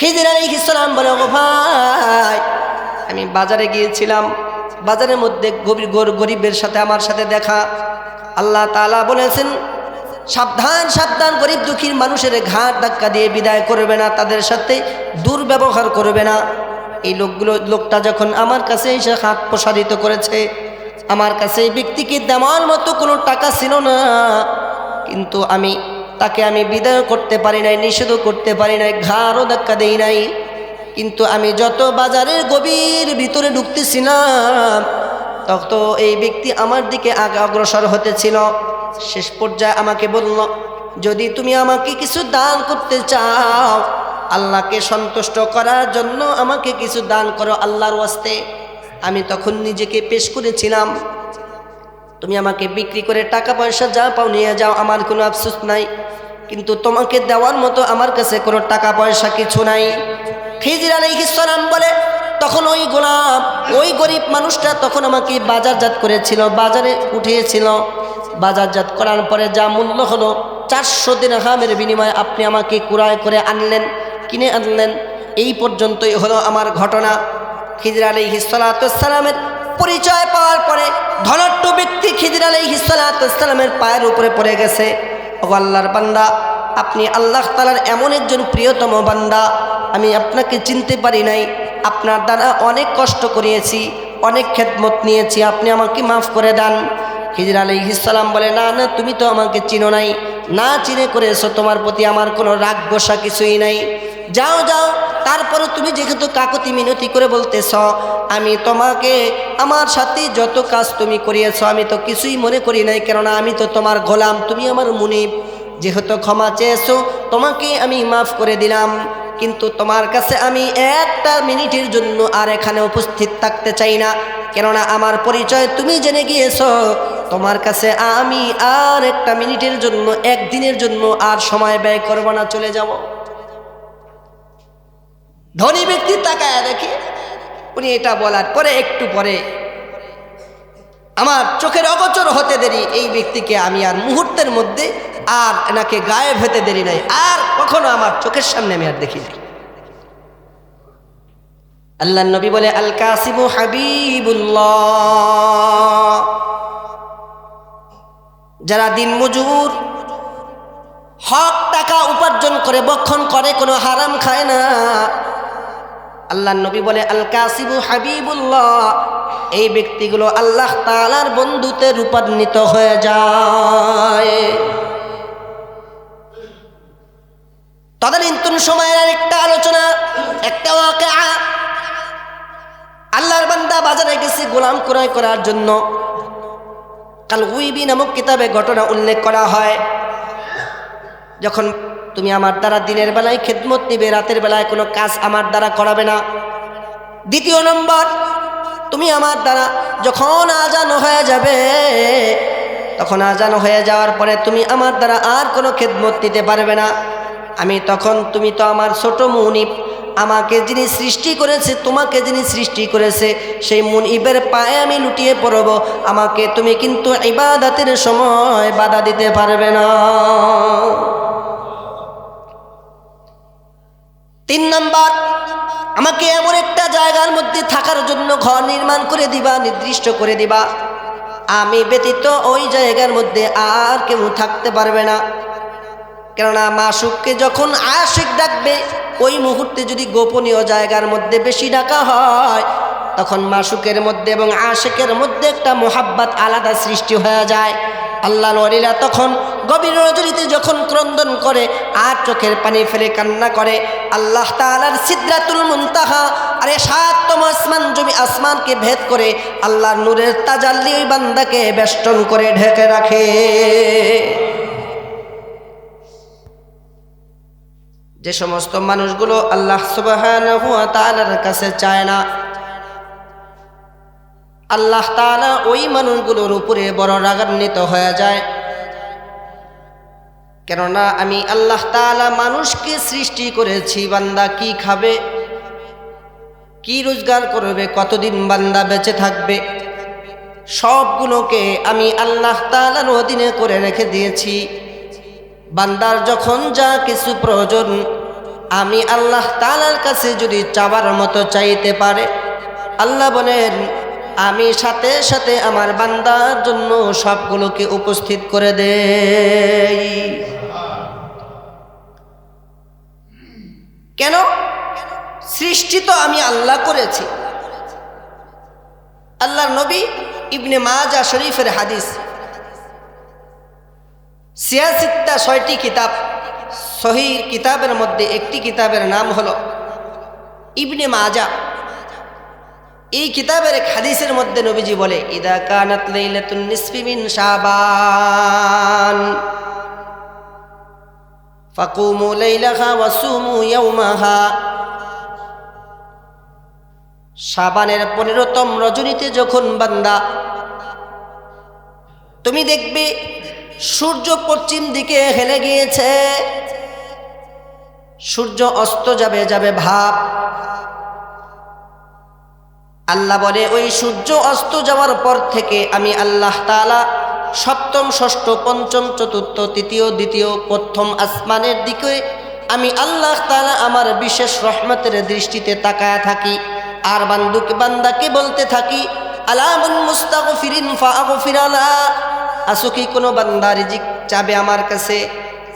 খিজির আলাইহিস সালাম বলে, ও ভাই, আমি বাজারে গিয়েছিলাম, বাজারের মধ্যে গরিবের সাথে আমার সাথে দেখা। আল্লাহ তাআলা বলেছেন, সাবধান সাবধান, গরিব দুঃখীর মানুষের ঘাট ধাক্কা দিয়ে বিদায় করবে না, তাদের সাথে দুর্ব্যবহার করবে না। এই লোকটা যখন আমার কাছে এসে হাত প্রসারিত করেছে, আমার কাছে এই ব্যক্তিকে দেওয়ার মতো কোনো টাকা ছিল না, কিন্তু তাকে আমি বিদায় করতে পারি নাই, নিষেধও করতে পারি নাই, ঘাড়ও ধাক্কা দেই নাই। কিন্তু আমি যত বাজারের গভীর ভিতরে ঢুকতেছিলাম, তখন এই ব্যক্তি আমার দিকে আগে অগ্রসর হতেছিল। শেষ পর্যায়ে আমাকে বলল, যদি তুমি আমাকে কিছু দান করতে চাও, আল্লাহকে সন্তুষ্ট করার জন্য আমাকে কিছু দান করো আল্লাহর ওয়াস্তে। আমি তখন নিজেকে পেশ করেছিলাম, তুমি আমাকে বিক্রি করে টাকা পয়সা যা পাও নিয়ে যাও, আমার কোনো আফসোস নাই, কিন্তু তোমাকে দেওয়ার মতো আমার কাছে কোনো টাকা পয়সা কিছু নাই। খিজির আলাইহিস সালাম বলে, তখন ওই গোলাম, ওই গরিব মানুষটা তখন আমাকে বাজারজাত করেছিল, বাজারে উঠিয়েছিল। বাজারজাত করার পরে যা মূল্য হলো 400 দিরহামের বিনিময়ে আপনি আমাকে ক্রয় করে আনলেন, কিনে আনলেন। এই পর্যন্তই হলো আমার ঘটনা। খিজির আলাইহিস সালামের পরিচয় পাওয়ার পরে ধনাঢ্য ব্যক্তি খিজির আলাইহিস সালামের পায়ের উপরে পড়ে গেছে, ও আল্লাহর বান্দা, আপনি আল্লাহ তাআলার এমন একজন প্রিয়তম বান্দা, আমি আপনাকে চিনতে পারি নাই, আপনার দ্বারা অনেক কষ্ট করিয়েছি, অনেক খেদমত নিয়েছি, আপনি আমাকে মাফ করে দেন। খিজির আলাইহিস সালাম বলে, না না, তুমি তো আমাকে চিনো নাই, না চিনে করেছো, তোমার প্রতি আমার কোনো রাগ গোসা কিছুই নাই, যাও যাও। তারপরে তুমি যেহেতু কাকুতি মিনতি করে বলতেছ, আমি তোমাকে আমার সাথে যত কাজ তুমি করিয়েছ আমি তো কিছুই মনে করি নাই, কেননা আমি তো তোমার গোলাম, তুমি আমার মুনিব। যেহেতু ক্ষমা চেয়েছো, তোমাকে আমি মাফ করে দিলাম, কিন্তু তোমার কাছে আমি একটা মিনিটের জন্য আর এখানে উপস্থিত থাকতে চাই না, কেননা আমার পরিচয় তুমি জেনে গিয়েছো। তোমার কাছে আমি আর একটা মিনিটের জন্য, একদিনের জন্য আর সময় ব্যয় করব না, চলে যাব। ধনী ব্যক্তি তাকায় দেখে, উনি এটা বলার পরে একটু পরে আমার চোখের অগোচর হতে দেরি এই ব্যক্তিকে আমি আর মুহূর্তের মধ্যে আর এনাকে গায়েব হতে দেরি নাই, আর কখনো আমার চোখের সামনে আমি আর দেখি নাই। আল্লাহর নবী বলে, আল কাসিমু হাবিবুল্লাহ, যারা দিন মজুর, হক টাকা উপার্জন করে, বক্ষণ করে, কোনো হারাম খায় না, আল্লাহর নবী বলে, আল কাসিবু হাবিবুল্লাহ, এই ব্যক্তিগুলো আল্লাহ তাআলার বন্ধুতে রূপান্তরিত হয়ে যায়। তদানীন্তন সময়ের আরেকটা আলোচনা, একটা ওয়াকিয়া। আল্লাহর বান্দা বাজারে গেছে গোলাম ক্রয় করার জন্য। কাল উইবি নামক কিতাবে ঘটনা উল্লেখ করা হয়, যখন তুমি আমার দ্বারা দিনের বেলায় খেদমত নিবে, রাতের বেলায় কোনো কাজ আমার দ্বারা করাবে না। দ্বিতীয় নম্বর, তুমি আমার দ্বারা যখন আজান হয়ে যাবে, তখন আজান হয়ে যাওয়ার পরে তুমি আমার দ্বারা আর কোনো খেদমত নিতে পারবে না। আমি তখন, তুমি তো আমার ছোট মুনিব, আমাকে যিনি সৃষ্টি করেছে, তোমাকে যিনি সৃষ্টি করেছে, সেই মুনিবের পায়ে আমি লুটিয়ে পড়ব, আমাকে তুমি কিন্তু ইবাদতের সময় বাধা দিতে পারবে না। 3 নম্বর, আমাকে এমন একটা জায়গার মধ্যে থাকার জন্য ঘর নির্মাণ করে দিবা, নির্দিষ্ট করে দিবা, আমি ব্যতীত ওই জায়গার মধ্যে আর কেউ থাকতে পারবে না। কেননা মাশুককে যখন আশিক ডাকবে, ওই মুহূর্তে যদি গোপনীয় জায়গার মধ্যে বেশি ডাকা হয়, তখন মাশুকের মধ্যে এবং আশিকের মধ্যে একটা মোহাব্বত আলাদা সৃষ্টি হয়ে যায়। আল্লাহর ওলিরা তখন গভীর রজনীতে যখন ক্রন্দন করে আর চোখের পানি ফেলে কান্না করে, আল্লাহ তাআলার সিদরাতুল মুনতাহা, আরে 7তম আসমান, জমি আসমানকে ভেদ করে আল্লাহর নূরের তাজাল্লি ওই বান্দাকে বেষ্টন করে ঢেকে রাখে। যে সমস্ত মানুষগুলো আল্লাহ সুবহানাহু ওয়া তাআলার কাছে চায় না, আল্লাহ তাআলা ওই মানুষগুলোর উপরে বড় রাগান্বিত হয়ে যায়। কেননা আমি আল্লাহ তাআলা মানুষকে সৃষ্টি করেছি, বান্দা কি খাবে, কি রোজগার করবে, কতদিন বান্দা বেঁচে থাকবে, সবগুলোকে আমি আল্লাহ তাআলার অধীনে করে রেখে দিয়েছি। বান্দার যখন যা কিছু প্রয়োজন আমি আল্লাহ তাআলার কাছে যদি চাওয়ার মতো চাইতে পারে, আল্লাহ বলেন আমি সাথে সাথে আমার বান্দার জন্য সবগুলোকে উপস্থিত করে দেই। কেন? সৃষ্টি তো আমি আল্লাহ করেছি। আল্লাহর নবী ইবনে মাজাহ শরীফের হাদিস, সিয়াসিত্তা ৬টি কিতাব, সহিহ কিতাবের মধ্যে একটি কিতাবের নাম হলো ইবনে মাজাহ। এই কিতাবের এক হাদিসের মধ্যে নবীজি বলে, ইদা কানাত লাইলাতুন নিসফি মিন শাবান ফাকুমু লাইলাহা ওয়াসুমু ইয়াওমাহা। শাবানের 15তম রজনীতে যখন বান্দা তুমি দেখবে সূর্য পশ্চিম দিকে হেলে গিয়েছে, সূর্য অস্ত যাবে যাবে ভাব, আল্লাহ বলে ওই সূর্য অস্ত যাওয়ার পর থেকে আমি আল্লাহ তাআলা সপ্তম ষষ্ঠ পঞ্চম চতুর্থ তৃতীয় দ্বিতীয় প্রথম আসমানের দিকে আমি আল্লাহ তাআলা আমার বিশেষ রহমতের দৃষ্টিতে তাকায় থাকি, আর বান্দাকে বলতে থাকি আলামুন মুস্তাগফিরিন ফাগফির লা। আসো কি কোনো বান্দা রিজিক চাবে আমার কাছে,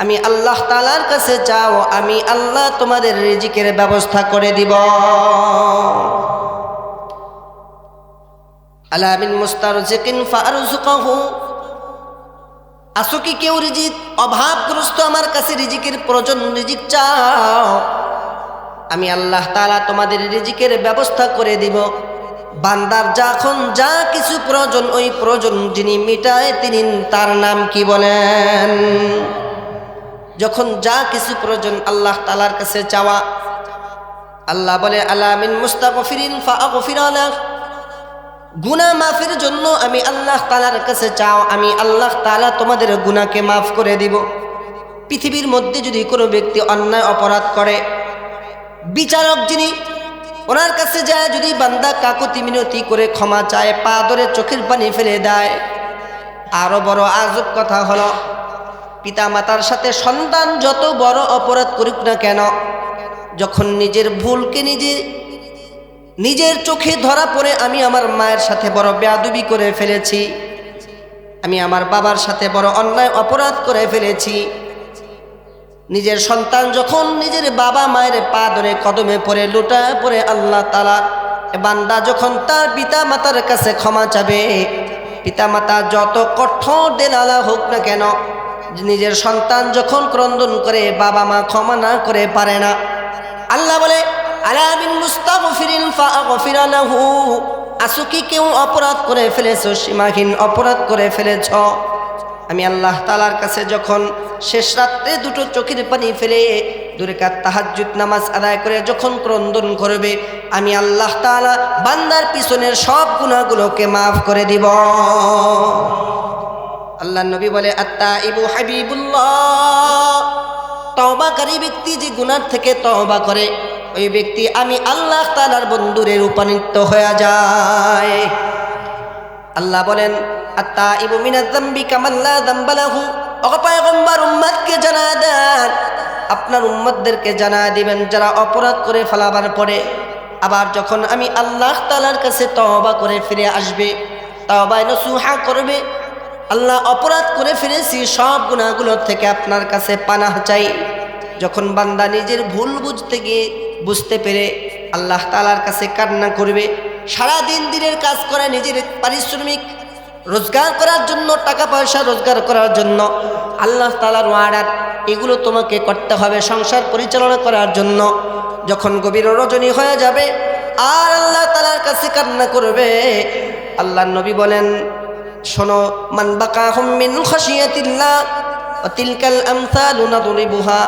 আমি আল্লাহ তাআলার কাছে চাও, আমি আল্লাহ তোমাদের রিজিকের ব্যবস্থা করে দিব। আলামিন মুস্তারজিকিন ফারজুকহু। আসো কি কেউ রিজিক অভাবগ্রস্ত আমার কাছে রিজিকের প্রয়োজন, রিজিক চাও, আমি আল্লাহ তাআলা তোমাদের রিজিকের ব্যবস্থা করে দিব। বান্দার যখন যা কিছু প্রয়োজন, ওই প্রয়োজন যিনি মিটায় তিনি তার নাম কি বলেন? যখন যা কিছু প্রয়োজন আল্লাহ তাআলার কাছে চাওয়া, আল্লাহ বলে আলামিন মুস্তাগফিরিন ফাগফির লাহ। গুনাহ মাফের জন্য আমি আল্লাহ তাআলার কাছে চাও, আমি আল্লাহ তাআলা তোমাদের গুনাহকে মাফ করে দিব। পৃথিবীর মধ্যে যদি কোনো ব্যক্তি অন্যায় অপরাধ করে, বিচারক যিনি, ওনার কাছে যায় যদি বান্দা কাকুতি মিনতি করে ক্ষমা চায়, পা ধরে চোখের পানি ফেলে দেয়। আরো বড় আজব কথা হলো, পিতা মাতার সাথে সন্তান যত বড় অপরাধ করুক না কেন, যখন নিজের ভুলকে নিজের চোখে ধরা পড়ে আমি আমার মায়ের সাথে বড় বেয়াদবি করে ফেলেছি, আমি আমার বাবার সাথে বড় অন্যায় অপরাধ করে ফেলেছি, নিজের সন্তান যখন নিজের বাবা মায়ের পা ধরে কদমে পড়ে লুটায় পড়ে আল্লাহ তাআলা, বান্দা যখন তার পিতা মাতার কাছে ক্ষমা চাবে, পিতা মাতা যত কঠোর দেলালা হোক না কেন, নিজের সন্তান যখন ক্রন্দন করে বাবা মা ক্ষমা না করে পারে না, আল্লাহ বলে আলামিন মুস্তাগফিরিন ফাগফির লাহু। আসো কি কেউ অপরাধ করে ফেলেছো, সীমাহীন অপরাধ করে ফেলেছ, আমি আল্লাহ তাআলার কাছে যখন শেষ রাত্রে দুটো চোখের পানি ফেলে 2 রাকাত তাহাজ্জুদ নামাজ আদায় করে যখন ক্রন্দন করবে, আমি আল্লাহ তাআলা বান্দার পিছনের সব গুনাহগুলোকে মাফ করে দিব। আল্লাহর নবী বলে আত্তাইবু হাবিবুল্লাহ। তওবাকারী ব্যক্তি যে গুনাহ থেকে তওবা করে, ওই ব্যক্তি আমি আল্লাহ তাআলার বন্ধুরে রূপান্তরিত হয়ে যায়। আল্লাহ বলেন আত্তাইবু মিনাজ যামবি কামান লা যামবা লাহু। ও পয়গম্বর উম্মতকে জানা দেন, আপনার উম্মতদেরকে জানা দিবেন যারা অপরাধ করে ফেলাবার পরে আবার যখন আমি আল্লাহ তাআলার কাছে তওবা করে ফিরে আসবে, তওবা নসুহা করবে, আল্লাহ অপরাধ করে ফিরেছি সব গুনাহগুলো থেকে আপনার কাছে পানাহ চাই। যখন বান্দা নিজের ভুল বুঝতে পেরে আল্লাহ তাআলার কাছে কান্না করবে, সারা দিন দিনের কাজ করে নিজের পারিশ্রমিক রোজগার করার জন্য, টাকা পয়সা রোজগার করার জন্য, আল্লাহ তাআলার ওয়াদার এগুলো তোমাকে করতে হবে সংসার পরিচালনা করার জন্য। যখন গভীর রজনী হয়ে যাবে আর আল্লাহ তাআলার কাছে কান্না করবে, আল্লাহর নবী বলেন শোনো, মান বাকাহুম মিন খাশিয়াতিল্লাহ ওয়া তিলকাল আমসালু নাদরিবুহা,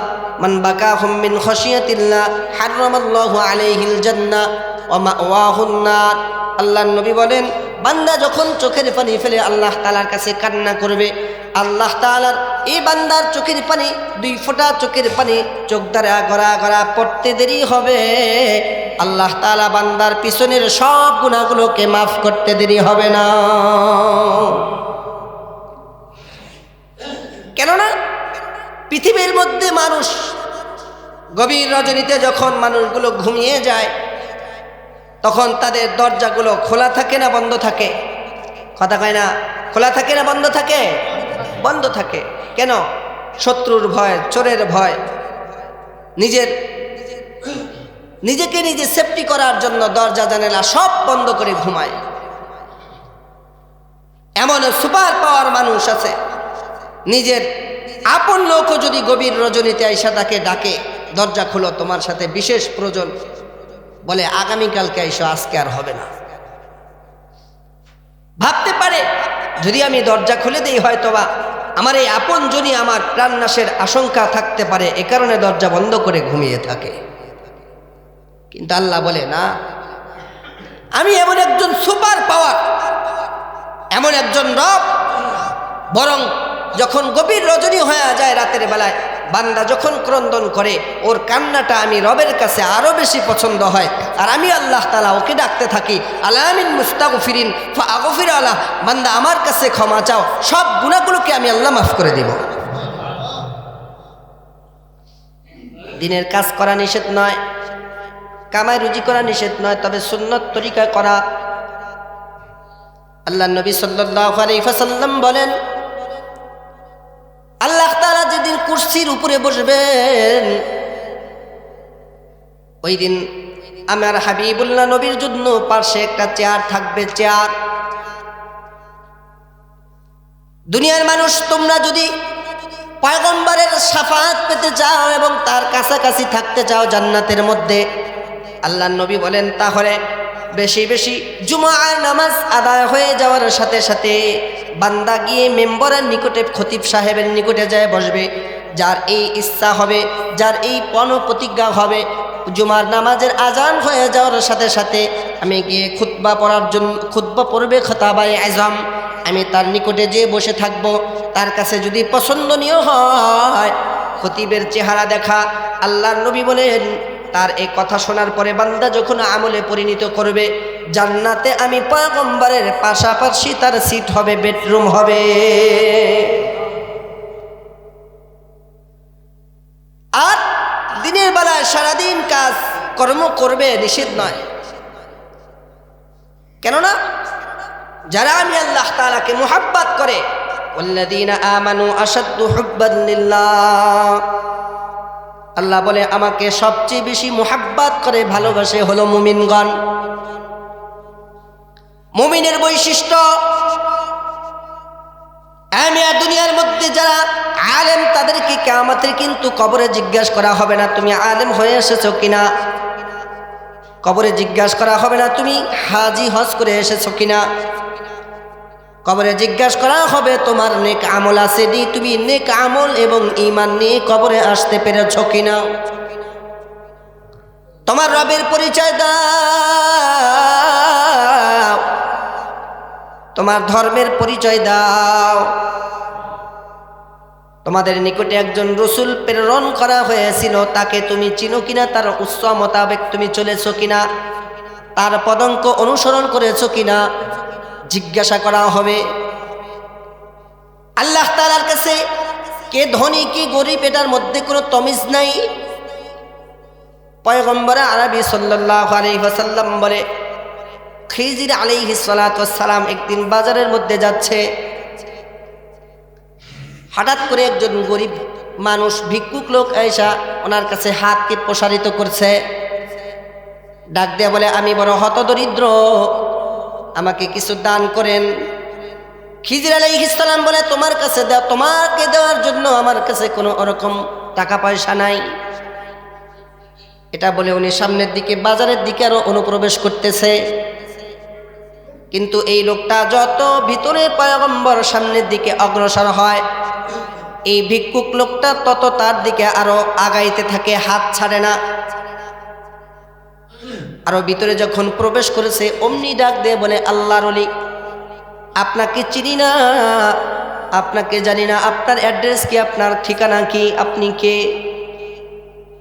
মান বাকাহুম মিন খাশিয়াতিল্লাহ হারামাল্লাহু আলাইহিল জান্নাহ ওয়া মাওয়াহুন নার। আল্লাহর নবী বলেন বান্দা যখন চোখের পানি ফেলে আল্লাহ তাআলার কাছে কান্না করবে, আল্লাহ তাআলার এই বান্দার চোখের পানি 2 ফোঁটা চোখের পানি চোখ দ্বারা গড়া গড়া পড়তে দেরি হবে, আল্লাহ তাআলা বান্দার পিছনের সব গুনাহগুলোকে মাফ করতে দেরি হবে না। কেননা পৃথিবীর মধ্যে মানুষ গভীর রজনীতে যখন মানুষগুলো ঘুমিয়ে যায় তখন তাদের দরজাগুলো খোলা থাকে না বন্ধ থাকে? কথা কয় না? খোলা থাকে না বন্ধ থাকে? বন্ধ থাকে। কেন? শত্রুর ভয়, চোরের ভয়, নিজেকে নিজে সেফটি করার জন্য দরজা জানালা সব বন্ধ করে ঘুমায়। এমন সুপার পাওয়ার মানুষ আছে, নিজের আপন লোকও যদি গভীর রজনীতে আইসা তাকে ডাকে, দরজা খুলো, তোমার সাথে বিশেষ প্রয়োজন, বলে আগামীকালকে আইসো, আজকে আর হবে না। ভাবতে পারে যদি আমি দরজা খুলে দিই হয়তোবা আমার এই আপন জনই আমার প্রাণনাশের আশঙ্কা থাকতে পারে, এ কারণে দরজা বন্ধ করে ঘুমিয়ে থাকে। কিন্তু আল্লাহ বলে না, আমি এমন একজন সুপার পাওয়ার, এমন একজন রব, বরং যখন গভীর রজনী হয়ে যায় রাতের বেলায় বান্দা যখন ক্রন্দন করে, ওর কান্নাটা আমি রবের কাছে আরো বেশি পছন্দ হয়। আর আমি আল্লাহ তাআলা ওকে ডাকতে থাকি, আলামিন মুস্তাগফিরিন ফাগফির আলাহ, বান্দা আমার কাছে ক্ষমা চাও, সব গুনাহগুলোকে আমি আল্লাহ মাফ করে দিব। দিনের কাজ করা নিষেধ নয়, কামাই রুজি করা নিষেধ নয়, তবে সুন্নত তরিকা করা। আল্লাহ নবী সাল্লাল্লাহু আলাইহি ওয়াসাল্লাম বলেন, আল্লাহ তাআলা যেদিন কুরসির উপরে বসবেন, ওই দিন আমার হাবিবুল্লাহ নবীর জন্য পাশে একটা চেয়ার থাকবে, চেয়ার। দুনিয়ার মানুষ, তোমরা যদি পয়গম্বরের শাফাআত পেতে চাও এবং তার কাছাকাছি থাকতে চাও জান্নাতের মধ্যে, আল্লাহ নবী বলেন তাহলে বেশি বেশি জুমার নামাজ আদায় হয়ে যাওয়ার সাথে সাথে বান্দা গিয়ে মেম্বরের নিকটে, খতিব সাহেবের নিকটে যায় বসবে। যার এই ইচ্ছা হবে, যার এই প্রতিজ্ঞা হবে, জুমার নামাজের আজান হয়ে যাওয়ার সাথে সাথে আমি গিয়ে খুতবা পড়ার জন্য, খুতবা পড়বে খতাবায়ে আজম, আমি তার নিকটে যেয়ে বসে থাকব। তার কাছে যদি পছন্দনীয় হয় খতিবের চেহারা দেখা, আল্লাহর নবী বলেন তার এই কথা শোনার পরে বান্দা যখন আমলে পরিণত করবে, জান্নাতে আমি পয়গম্বরের পাশাপাশি তার সিট হবে, বেডরুম হবে। আর দিনের বেলায় সারাদিন কাজ কর্ম করবে নিষেধ নয়। কেননা যারা আমি আল্লাহ তাআলাকে মুহাব্বত করে, ওয়াল্লাযীনা আমানু আশাদ্দু হুব্বান লিল্লাহ, আল্লাহ বলে আমাকে সবচেয়ে বেশি মুহাব্বত করে, ভালোবাসে হলো মুমিনগণ। মুমিনের বৈশিষ্ট্য, আমি দুনিয়ার মধ্যে যারা আলেম তাদেরকে কিয়ামতের কিন্তু কবরে জিজ্ঞাসা করা হবে না তুমি আলেম হয়ে এসেছো কিনা, কবরে জিজ্ঞাসা করা হবে না তুমি হাজি হজ করে এসেছো কিনা, কবরে জিজ্ঞাসা করা হবে তোমার নেক আমল আছে নি, তুমি নেক আমল এবং ঈমান নিয়ে কবরে আসতে পেরেছো কিনা। তোমার রবের পরিচয় দাও, তোমার ধর্মের পরিচয় দাও। তোমাদের নিকটে একজন রসুল প্রেরণ করা হয়েছিল, তাকে তুমি চিনো কিনা, তার উৎস মোতাবেক তুমি চলেছো কিনা, তার পদঙ্ক অনুসরণ করেছো কিনা জিজ্ঞাসা করা হবে। আল্লাহ তাআলার কাছে কে ধনী কি গরিব এটার মধ্যে কোনো তমিজ নাই। পয়গম্বর আরবি সাল্লাল্লাহু আলাইহি ওয়াসাল্লাম বলে, খিজির আলাইহিস সালাতু ওয়াস সালাম একদিন বাজারের মধ্যে যাচ্ছে, হঠাৎ করে একজন গরিব মানুষ, ভিক্ষুক লোক আয়েশা ওনার কাছে হাতকে প্রসারিত করছে, ডাক দিয়ে বলে, আমি বড় হতদরিদ্র, আমাকে কিছু দান করেন। খিজির আলাইহিস সালাম বলে, তোমার কাছে দাও, তোমাকে দেওয়ার জন্য আমার কাছে কোনো ওরকম টাকা পয়সা নাই। এটা বলে উনি সামনের দিকে, বাজারের দিকে আরো অনুপ্রবেশ করতেছে। কিন্তু এই লোকটা যত ভিতরে পয়গম্বর সামনের দিকে অগ্রসর হয়, এই ভিক্ষুক লোকটা তত তার দিকে আরো আগাইতে থাকে, হাত ছাড়ে না। আরো ভিতরে যখন প্রবেশ করেছে অমনি ডাক দিয়ে বলে, আল্লাহর ওলি, আপনাকে চিনি না, আপনাকে জানি না, আপনার অ্যাড্রেস কি, আপনার ঠিকানা কি, আপনি কে?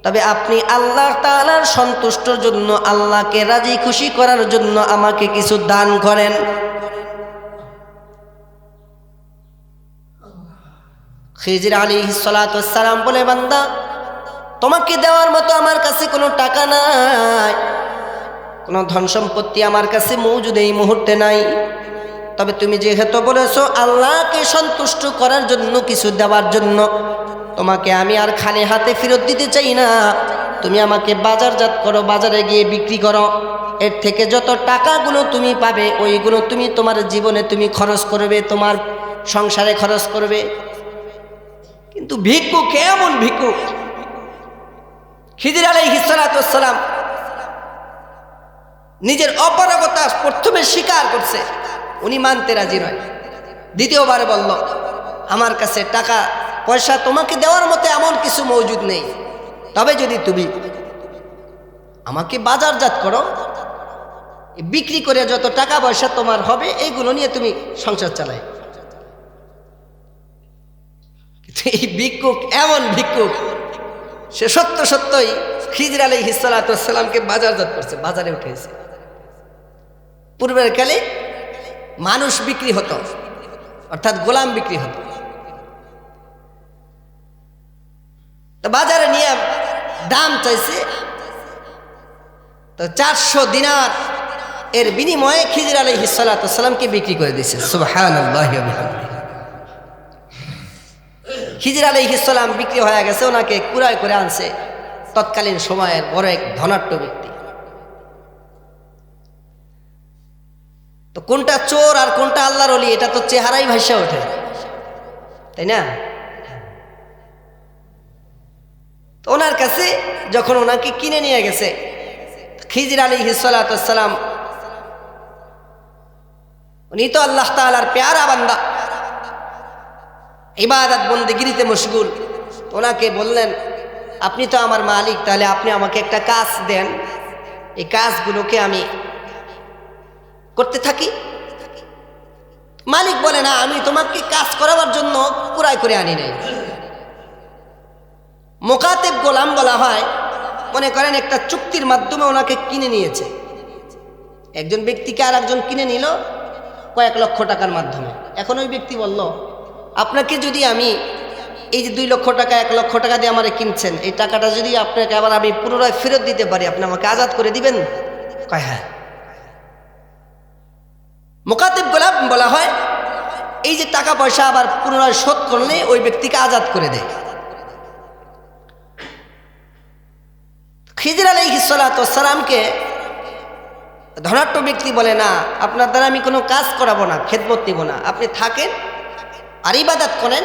তবে আপনি আল্লাহ তাআলার সন্তুষ্টর জন্য, আল্লাহকে রাজি খুশি করার জন্য আমাকে কিছু দান করেন। খিজির আলাইহিস সালাতু ওয়াস সালাম বলে, বান্দা তোমাকে দেওয়ার মতো আমার কাছে কোনো টাকা নাই, কোনো ধন সম্পত্তি আমার কাছে মৌজুদ এই মুহূর্তে নাই। তবে তুমি যেহেতু বলেছো আল্লাহকে সন্তুষ্ট করার জন্য কিছু দেওয়ার জন্য, তোমাকে আমি আর খালি হাতে ফেরত দিতে চাই না। তুমি আমাকে বাজারজাত করো, বাজারে গিয়ে বিক্রি করো। এর থেকে যত টাকাগুলো তুমি পাবে ওইগুলো তুমি তোমার জীবনে তুমি খরচ করবে, তোমার সংসারে খরচ করবে। কিন্তু ভিক্ষুক কেমন ভিক্ষুক? খিজির আলাইহিস সালাতু ওয়াস সালাম নিজের অপারগতা প্রথমে স্বীকার করছে, উনি মানতে রাজি নয়। দ্বিতীয়বার বলল আমার কাছে টাকা পয়সা তোমাকে দেওয়ার মতো এমন কিছু মজুদ নেই, তবে যদি তুমি আমাকে বাজারজাত করো, বিক্রি করে যত টাকা পয়সা তোমার হবে এইগুলো নিয়ে তুমি সংসার চালাই। এই ভিক্ষুক এমন ভিক্ষুক, সে সত্যই খিজির আলাইহিস সালাতু ওয়াস সালামকে বাজারজাত করছে, বাজারে উঠেছে। পূর্বের কালে মানুষ বিক্রি হতো, অর্থাৎ গোলাম বিক্রি হতো। তো বাজারে নিয়ে দাম চাইছে, তো 400 দিনার এর বিনিময়ে খিজির আলাইহিস সালাতু ওয়াস সালামকে বিক্রি করে দিয়েছে। সুবহানাল্লাহি ওয়া বিহামদিহি। খিজির আলাইহিস সালাম বিক্রি হয়ে গেছে, ওনাকে কুরায় করে আনছে তৎকালীন সময়ের বড় এক ধনাঢ্য ব্যক্তি। তো কোনটা চোর আর কোনটা আল্লাহর ওলি এটা তো চেহারাই ভাইসা ওঠে, তাই না? তো ওনার কাছে যখন ওনাকে কিনে নিয়ে গেছে, খিজির আলাইহিস সালাতু ওয়াস সালাম, উনি তো আল্লাহ তাআলার প্যারা বান্দা, ইবাদত বন্দেগিরিতে মশগুল। ওনাকে বললেন আপনি তো আমার মালিক, তাহলে আপনি আমাকে একটা কাজ দেন, এই কাজগুলোকে আমি করতে থাকি। মালিক বলে না, আমি তোমাকে কাজ করাবার জন্য কুরাই করে আনি নাই। মুকাতেব গোলাম বলা হয়, মনে করেন একটা চুক্তির মাধ্যমে ওনাকে কিনে নিয়েছে। একজন ব্যক্তিকে আর একজন কিনে নিল কয়েক লক্ষ টাকার মাধ্যমে। এখন ওই ব্যক্তি বলল আপনাকে যদি আমি এই যে 2 লক্ষ টাকা 1 লক্ষ টাকা দিয়ে আমারে কিনছেন, এই টাকাটা যদি আপনাকে আবার আমি পুনরায় ফেরত দিতে পারি, আপনি আমাকে আজাদ করে দিবেন? কয় হ্যাঁ। মুকাতিব গোলাম বলা হয়, এই যে টাকা পয়সা আবার পুনরায় শোধ করলে ওই ব্যক্তিকে আজাদ করে দেয়। খিজির আলাইহিস সালাতু ওয়াস সালামকে ধনাঢ্য ব্যক্তি বলে না, আপনার দ্বারা আমি কোনো কাজ করাবো না, খেদমত নিব না, আপনি থাকেন আর ইবাদত করেন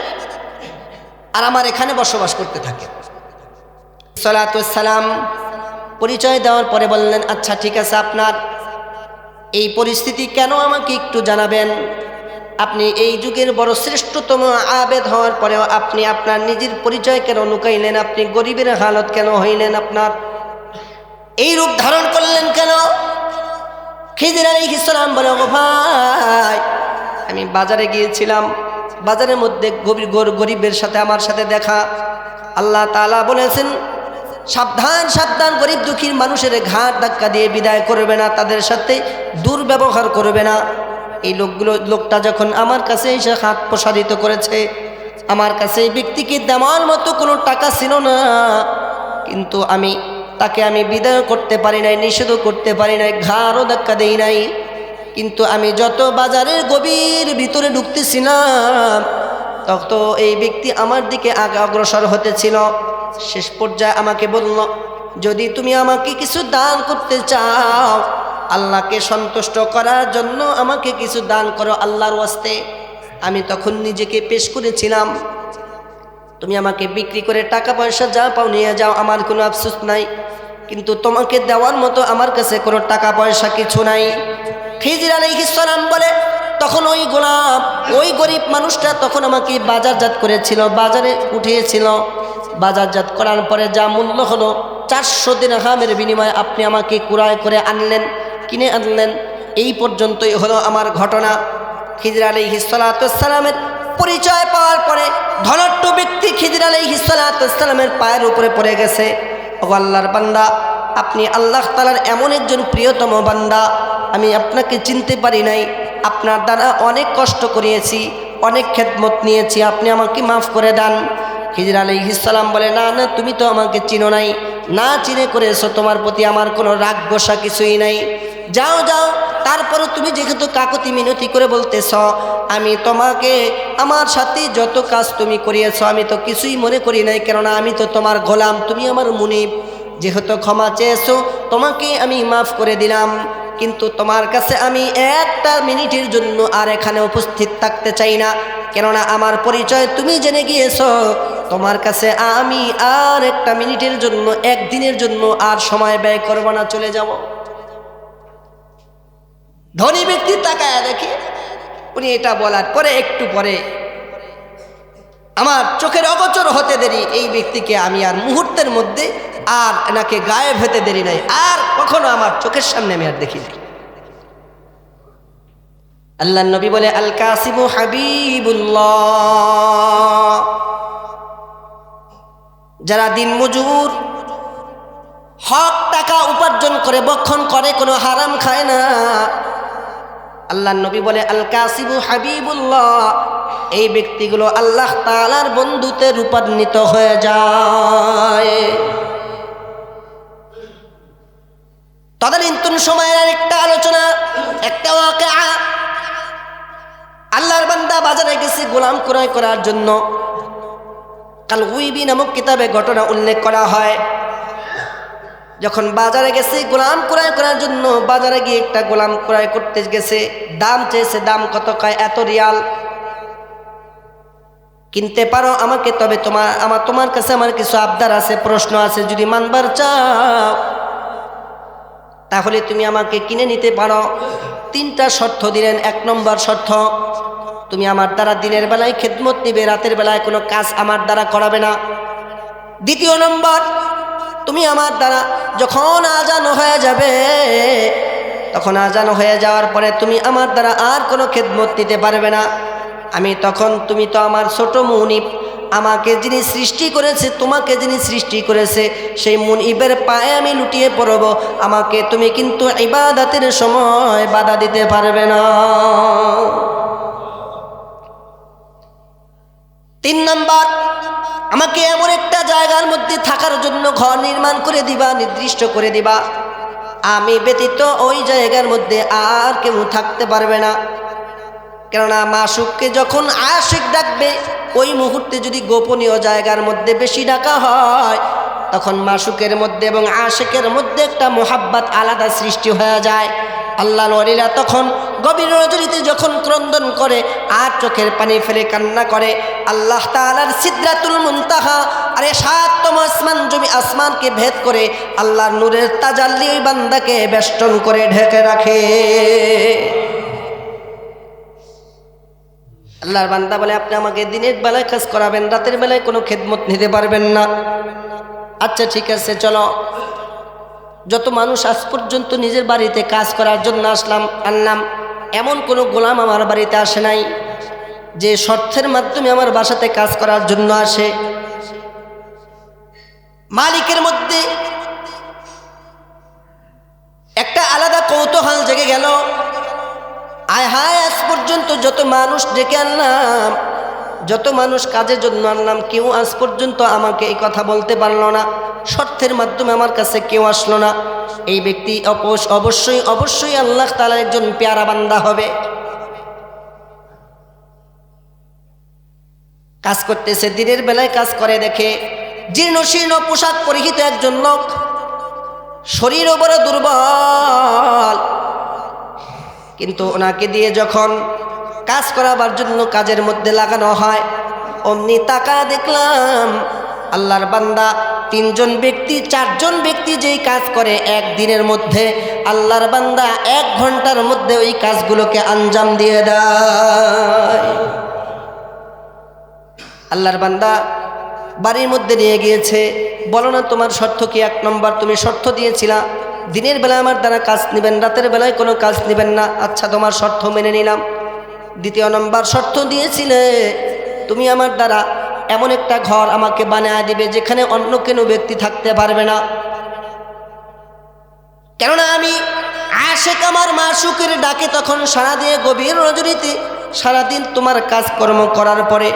আর আমার এখানে বসবাস করতে থাকেন। সালাতু ওয়াস সালাম পরিচয় দেওয়ার পরে বললেন আচ্ছা ঠিক আছে, আপনার এই পরিস্থিতি কেন আমাকে একটু জানাবেন। আপনি এই যুগের বড় শ্রেষ্ঠতম আবেদ হওয়ার পরেও আপনি আপনার নিজের পরিচয় কেন লুকাইলেন? আপনি গরিবের হালত কেন হইলেন? আপনার এই রূপ ধারণ করলেন কেন? খিজির আলাইহিস সালাম বলে ও ভাই, আমি বাজারে গিয়েছিলাম, বাজারের মধ্যে গরিবের সাথে আমার সাথে দেখা। আল্লাহ তাআলা বলেছেন সাবধান সাবধান, গরিব দুঃখীর মানুষের ঘাট ধাক্কা দিয়ে বিদায় করবে না, তাদের সাথে দুর্ব্যবহার করবে না। এই লোকটা যখন আমার কাছে এসে হাত প্রসারিত করেছে, আমার কাছে এই ব্যক্তিকে দেওয়ার মতো কোনো টাকা ছিল না, কিন্তু তাকে আমি বিদায় করতে পারি নাই, নিষেধ করতে পারি নাই, ঘাড়ও ধাক্কা দেই নাই। কিন্তু আমি যত বাজারের গভীর ভিতরে ঢুকতেছিলাম, তখন এই ব্যক্তি আমার দিকে আগে অগ্রসর হতেছিল। শেষ পর্যায়ে আমাকে বলল, যদি তুমি আমাকে কিছু দান করতে চাও, আল্লাহকে সন্তুষ্ট করার জন্য আমাকে কিছু দান করো আল্লাহর ওয়াস্তে। আমি তখন নিজেকে পেশ করেছিলাম, তুমি আমাকে বিক্রি করে টাকা পয়সা যা পাও নিয়ে যাও, আমার কোনো আফসোস নাই, কিন্তু তোমাকে দেওয়ার মতো আমার কাছে কোনো টাকা পয়সা কিছু নাই। খিজির আলাইহিস সালাম বলে তখন ওই গোলাম, ওই গরিব মানুষটা তখন আমাকে বাজারজাত করেছিল, বাজারে উঠিয়েছিল। বাজারজাত করার পরে যা মূল্য হলো 400 দিরহামের বিনিময়ে আপনি আমাকে কুরায় করে আনলেন, কিনে আনলেন। এই পর্যন্তই হলো আমার ঘটনা। খিজির আলাইহিস সালাতু ওয়াস সালামের পরিচয় পাওয়ার পরে ধনাঢ্য ব্যক্তি খিজির আলাইহিস সালাতু ওয়াস সালামের পায়ের উপরে পড়ে গেছে, ও আল্লাহর বান্দা, আপনি আল্লাহ তাআলার এমন একজন প্রিয়তম বান্দা, আমি আপনাকে চিনতে পারি নাই, আপনার দ্বারা অনেক কষ্ট করিয়েছি, অনেক খেদমত নিয়েছি, আপনি আমাকে মাফ করে দেন। খিজির আলাইহিস সালাম বলে, না না, তুমি তো আমাকে চিনো নাই, না চিনে করেছো, তোমার প্রতি আমার কোনো রাগ গোসা কিছুই নাই, যাও যাও। তারপরও তুমি যেহেতু কাকুতি মিনতি করে বলতেছ, আমি তোমাকে আমার সাথে যত কাজ তুমি করিয়েছ আমি তো কিছুই মনে করি নাই, কেননা আমি তো তোমার গোলাম, তুমি আমার মুনিব। যেহেতু ক্ষমা চেয়েছো তোমাকে আমি মাফ করে দিলাম, কিন্তু তোমার কাছে আমি একটা মিনিটের জন্য আর এখানে উপস্থিত থাকতে চাই না, কেননা আমার পরিচয় তুমি জেনে গিয়েছো। তোমার কাছে আমি আর একটা মিনিটের জন্য, একদিনের জন্য আর সময় ব্যয় করব না, চলে যাব। ধনী ব্যক্তি তাকায়া দেখে, উনি এটা বলার পরে একটু পরে আমার চোখের অগোচর হতে দেরি এই ব্যক্তিকে আমি আর মুহূর্তের মধ্যে আর এনাকে গায়েব হতে দেরি নাই, আর কখনো আমার চোখের সামনে আমি আর দেখি নাই। আল্লাহর নবী বলে, আল কাসিমু হাবিবুল্লাহ, যারা দিন মজুর, হক টাকা উপার্জন করে, বক্ষণ করে, কোনো হারাম খায় না, আল্লাহর নবী বলে আল কাসিবু হাবিবুল্লাহ, এই ব্যক্তিগুলো আল্লাহ তাআলার বন্ধুতে রূপান্তরিত হয়ে যায়। তদানীন্তন সময়ের আরেকটা আলোচনা, একটা ওয়াকিয়া। আল্লাহর বান্দা বাজারে গেছে গোলাম ক্রয় করার জন্য। কাল উইবি নামক কিতাবে ঘটনা উল্লেখ করা হয়, যখন বাজারে গেছে গোলাম ক্রয় করার জন্য, বাজারে গিয়ে একটা গোলাম ক্রয় করতে গেছে, দাম চেয়েছে, দাম কত? কয় এত রিয়াল। কিনতে পারো আমাকে, তবে তোমার কাছে আমার কিছু আবদার আছে, প্রশ্ন আছে, যদি মানবার চাও তাহলে তুমি আমাকে কিনে নিতে পারো। 3টা শর্ত দিলেন। 1 নম্বর শর্ত, তুমি আমার দ্বারা দিনের বেলায় খেদমত নিবে, রাতের বেলায় কোনো কাজ আমার দ্বারা করাবে না। 2 নম্বর, তুমি আমার দ্বারা যখন আজান হয়ে যাবে, তখন আজান হয়ে যাওয়ার পরে তুমি আমার দ্বারা আর কোনো খেদমত নিতে পারবে না। আমি তখন, তুমি তো আমার ছোট মুনিব, আমাকে যিনি সৃষ্টি করেছে, তোমাকে যিনি সৃষ্টি করেছে, সেই মুনিবের পায়ে আমি লুটিয়ে পড়ব, আমাকে তুমি কিন্তু ইবাদতের সময় বাধা দিতে পারবে না। 3 নম্বর, আমাকে এমন একটা জায়গার মধ্যে থাকার জন্য ঘর নির্মাণ করে দিবা, নির্দিষ্ট করে দিবা, আমি ব্যতীত ওই জায়গার মধ্যে আর কেউ থাকতে পারবে না। কেননা মাসুককে যখন আশিক ডাকবে, ওই মুহূর্তে যদি গোপনীয় জায়গার মধ্যে বেশি ডাকা হয়, তখন মাসুকের মধ্যে এবং আশিকের মধ্যে একটা মোহাব্বত আলাদা সৃষ্টি হয়ে যায়। আল্লাহর ওলিরা তখন গভীর রজনীতে যখন ক্রন্দন করে আর চোখের পানি ফেলে কান্না করে, আল্লাহ তাআলার সিদরাতুল মুনতাহা, আরে 7তম আসমান, জমি আসমানকে ভেদ করে আল্লাহর নূরের তাজাল্লি ওই বান্দাকে বেষ্টন করে ঢেকে রাখে। আল্লাহর বান্দা বলে, আপনি আমাকে দিনের বেলায় কাজ করাবেন, রাতের বেলায় কোনো খেদমত নিতে পারবেন না। আচ্ছা ঠিক আছে, চলো। যত মানুষ আজ পর্যন্ত নিজের বাড়িতে কাজ করার জন্য আনলাম, এমন কোনো গোলাম আমার বাড়িতে আসে নাই যে শর্তের মাধ্যমে আমার বাসাতে কাজ করার জন্য আসে। মালিকের মধ্যে একটা আলাদা কৌতূহল জেগে গেল, আয় হায়, আজ পর্যন্ত যত মানুষ ডেকে আনলাম, যত মানুষ কাজের জন্য আনলাম, কেউ আজ পর্যন্ত আমাকে এই কথা বলতে পারলো না, শর্তের মাধ্যমে আমার কাছে কেউ আসলো না। এই ব্যক্তি অবশ্যই অবশ্যই আল্লাহ তাআলার একজন পেয়ারা বান্দা হবে। কাজ করতেছে, দিনের বেলায় কাজ করে দেখে জীর্ণ শীর্ণ পোশাক পরিহিত একজন লোক, শরীর বড় দুর্বল, কিন্তু ওনাকে দিয়ে যখন কাজ করাবার জন্য কাজের মধ্যে লাগানো হয়, অমনি তাকায় দেখলাম আল্লাহর বান্দা 4জন ব্যক্তি যেই কাজ করে একদিনের মধ্যে, আল্লাহর বান্দা 1 ঘন্টার মধ্যে ওই কাজগুলোকে আঞ্জাম দিয়ে দেয়। আল্লাহর বান্দা বাড়ির মধ্যে নিয়ে গিয়েছে, বলো না তোমার শর্ত কি? 1 নম্বর, তুমি শর্ত দিয়েছিলা দিনের বেলায় আমার দ্বারা কাজ নেবেন, রাতের বেলায় কোনো কাজ নেবেন না। আচ্ছা, তোমার শর্ত মেনে নিলাম। 2 নম্বর শর্ত দিয়েছিলে তুমি আমার দ্বারা এমন একটা ঘর আমাকে বানিয়ে দিবে যেখানে অন্য কোনো ব্যক্তি থাকতে পারবে না, কেননা আমি আশিক আমার মাশুকের ডাকে তখন সাড়া দিয়ে গভীর রজনীতে সারাদিন তোমার কাজকর্ম করার পরে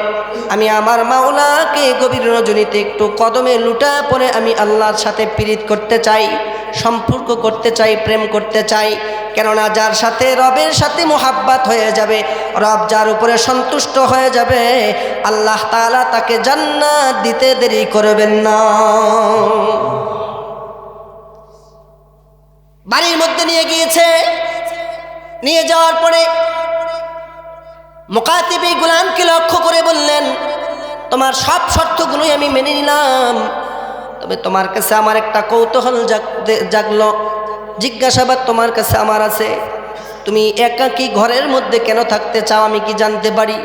আমি আমার মাওলাকে গভীর রজনীতে একটু কদমে লুটা পরে আমি আল্লাহর সাথে পীড়িত করতে চাই, সম্পর্ক করতে চাই, প্রেম করতে চাই। কেননা যার সাথে রবের সাথে মোহাব্বত হয়ে যাবে, রব যার উপরে সন্তুষ্ট হয়ে যাবে, আল্লাহ তাআলা তাকে জান্নাত দিতে দেরি করবেন না। বাড়ির মধ্যে নিয়ে গিয়েছে, নিয়ে যাওয়ার পরে মুকাতিব এই গোলামকে লক্ষ্য করে বললেন, তোমার সব শর্তগুলোই আমি মেনে নিলাম, তবে তোমার কাছে আমার একটা কৌতূহল জাগলো, জিজ্ঞাসাবাদ তোমার কাছে আমার আছে। তুমি একাকী ঘরের মধ্যে কেন থাকতে চাও, আমি কি জানতে পারি?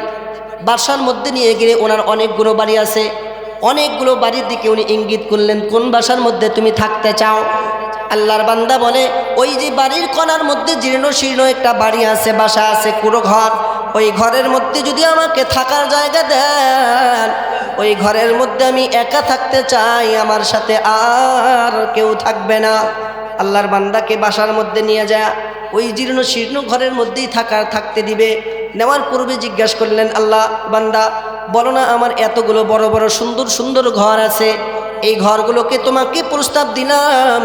বাসার মধ্যে নিয়ে গিয়ে ওনার অনেকগুলো বাড়ি আছে, অনেকগুলো বাড়ির দিকে উনি ইঙ্গিত করলেন, কোন বাসার মধ্যে তুমি থাকতে চাও? আল্লাহর বান্দা বলে, ওই যে বাড়ির কোণার মধ্যে জীর্ণ শীর্ণ একটা বাড়ি আছে, বাসা আছে, কুড়ো ঘর, ওই ঘরের মধ্যে যদি আমাকে থাকার জায়গা দেন, ওই ঘরের মধ্যে আমি একা থাকতে চাই, আমার সাথে আর কেউ থাকবে না। আল্লাহর বান্দাকে বাসার মধ্যে নিয়ে যায় ওই জীর্ণ শীর্ণ ঘরের মধ্যেই থাকতে দিবে। নেওয়ার পূর্বে জিজ্ঞাসা করলেন, আল্লাহ বান্দা বলো না, আমার এতগুলো বড় বড় সুন্দর সুন্দর ঘর আছে, এই ঘরগুলোকে তোমাকে প্রস্তাব দিলাম,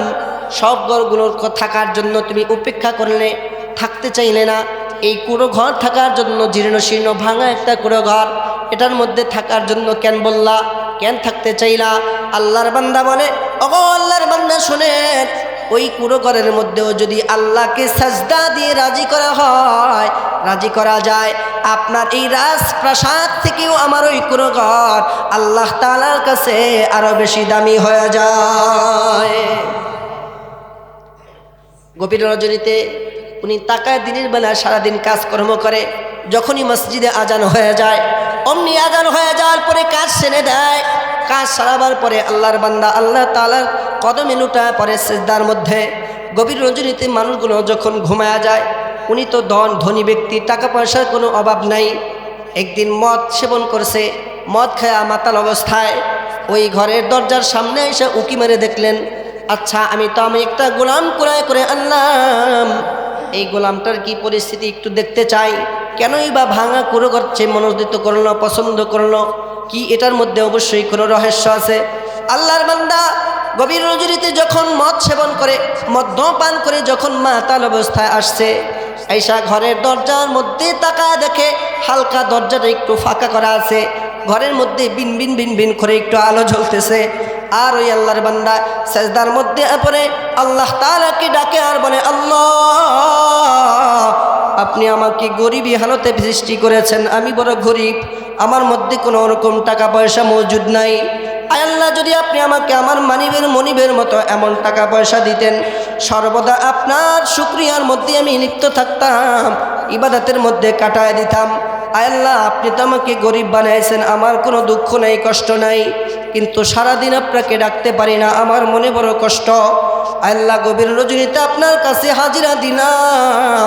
সব ঘরগুলোর থাকার জন্য তুমি উপেক্ষা করলে, থাকতে চাইলে না। এই কুড়ো ঘর থাকার জন্য, জীর্ণ শীর্ণ ভাঙা একটা কুড়ো ঘর, এটার মধ্যে থাকার জন্য কেন বললা, কেন থাকতে চাইলা? আল্লাহর বান্দা বলে, ওগো আল্লাহর বান্দা শুনেন, ওই কুড়ো ঘরের মধ্যেও যদি আল্লাহকে সাজদা দিয়ে রাজি করা হয়, রাজি করা যায়, আপনার এই রাজপ্রাসাদ থেকেও আমার ওই কুড়ো ঘর আল্লাহ তাআলার কাছে আরো বেশি দামি হয়ে যায়। গভীর রজনীতে উনি তাকায়, দিনের বেলা সারাদিন কাজকর্ম করে, যখনই মসজিদে আজান হয়ে যায়, অমনি আজান হয়ে যাওয়ার পরে কাজ সেরে দেয়। কাজ সারাবার পরে আল্লাহর বান্দা আল্লাহ তাআলার কদমে লুটায় পরে সিজদার মধ্যে। গভীর রজনীতে মানুষগুলো যখন ঘুমায়া যায়, উনি তো ধনী ব্যক্তি, টাকা পয়সার কোনো অভাব নাই। একদিন মদ সেবন করছে, মদ খায়া মাতাল অবস্থায় ওই ঘরের দরজার সামনে এসে উকি মেরে দেখলেন, আচ্ছা আমি একটা গোলাম ক্রয় করে আনলাম, এই গোলামটার কি পরিস্থিতি একটু দেখতে চাই, কেনই বা ভাঙা কুড়ো ঘরছে মনোনীত করলো, পছন্দ করলো, কি এটার মধ্যে অবশ্যই কোনো রহস্য আছে। আল্লাহর বান্দা গভীর রজনীতে যখন মদ সেবন করে, মদ্যপান করে যখন মাতাল অবস্থায় আসছে, আইসা ঘরের দরজার মধ্যে তাকায় দেখে হালকা দরজাটা একটু ফাঁকা করা আছে, ঘরের মধ্যে বিন বিন বিন বিন করে একটু আলো জ্বলতেছে। আর ওই আল্লাহর বান্দা সাজদার মধ্যে পড়ে আল্লাহ তাআলাকে ডাকে আর বলে, আল্লাহ আপনি আমাকে গরিবী হালতে সৃষ্টি করেছেন, আমি বড় গরিব, আমার মধ্যে কোনো রকম টাকা পয়সা মজুদ নাই। আয় আল্লাহ, যদি আপনি আমাকে আমার মনিবের মতো এমন টাকা পয়সা দিতেন, সর্বদা আপনার শুকরিয়ার মধ্যে আমি লিপ্ত থাকতাম, ইবাদতের মধ্যে কাটায় দিতাম। আয় আল্লাহ, আপনি তো আমাকে গরিব বানাইছেন, আমার কোনো দুঃখ নাই, কষ্ট নাই, কিন্তু সারাদিন আপনাকে ডাকতে পারি না, আমার মনে বড় কষ্ট। আয় আল্লাহ, গভীর রজনীতে আপনার কাছে হাজিরা দিলাম,